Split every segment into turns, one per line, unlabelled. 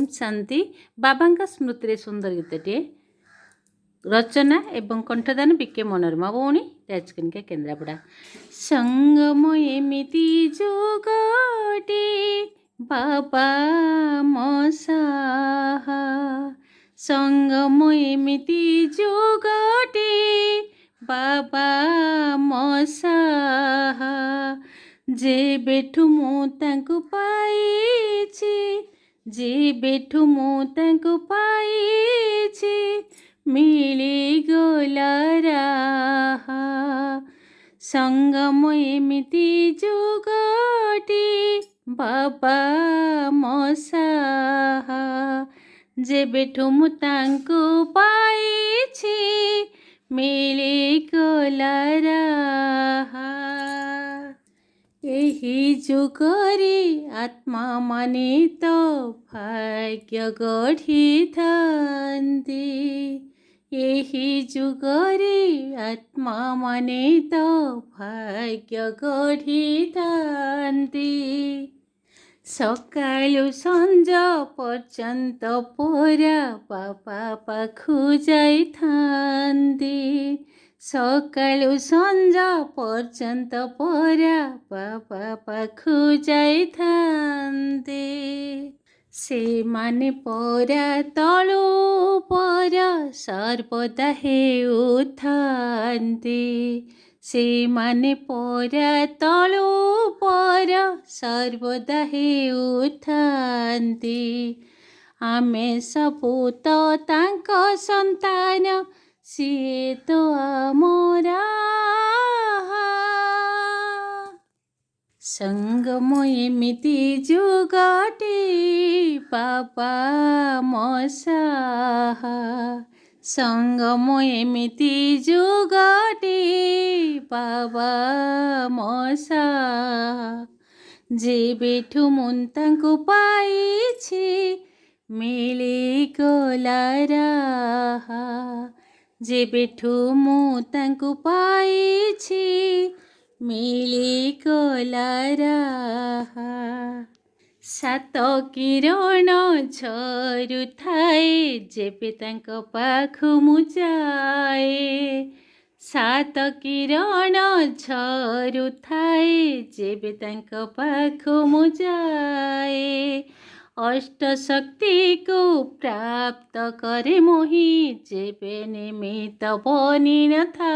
ओम शांति बाबा स्मृति रे सुंदर गीतटे रचना एवं कंठदान बीके मनोरमा भौणी राजकनिका केन्द्रापड़ा। संगम एमिति जोगटे बाबा मसाहा, संगम एमिति जोगटे बाबा मसाहा, जे बेठु मु तांकु पाइछि, जे बेठु मु तांकु पाइछि, मिली गला राहा। संगम एमिति जोगटे बाबा मसाहा, जे बेठु मु तांकु पाइछि, मिली गला राहा। एही जुगरे आत्मा माने तो भाग्य गढ़ी थांती, एही जुगरे आत्मा माने तो भाग्य गढ़ी थांती। सकाळु संज पर्यंत परा बाबा पाखु जाई थांती, सकाळु संज पर्यंत परा बाबा पाखु जाई थांती। से माने परा तळु परा सर्वदा हेउथांती, से माने परा तळु परा सर्वदा हेउथांती। आमे सबु तो तांक संतान, सिए तो आमरा। संगम एमिति जोगटे बाबा मसाहा, संगम एमिति जोगटे बाबा मसाहा, जे बेठु मुन तांकु पाइछि, मिली गला राहा। जे बेठु मु तांकु पाइछि, मिली गला राहा। सात किरण झरु थाए जेबे तांक पाखु मु जाए, सात किरण झरु थाए जेबे तांक पाखु मु जाए। अष्ट शक्ति को प्राप्त करे मोहि जेबे निमित्त बनी न था,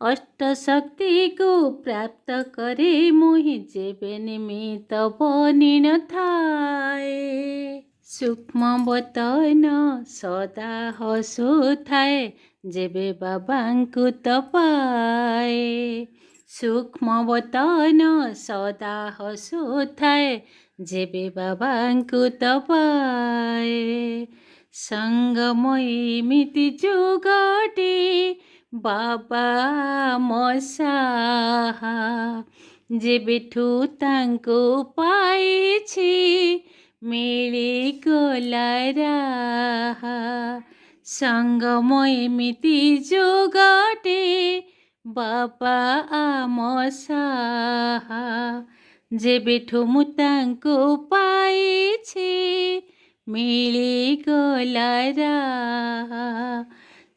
अष्ट शक्ति को प्राप्त करे मोहि जेबे निमित्त बनी न थाए। सूक्ष्म बतन सदा हसुथाए जेबे बाबांकु तो पाए, सूक्ष्म बतन सदा हसुथाए जेबे बाबांकु तो पाए। संगम एमिति जोगटे बाबा मसाहा, जे बेठु तांकु पाइछि, मिली गला राहा। संगम एमिति जोगटे बाबा मसाहा, जे बेठु मु तांकु पाइछि, मिली गला राहा।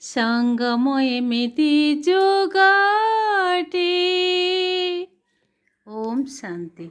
संगम एमिति जोगटे। ओम शांति।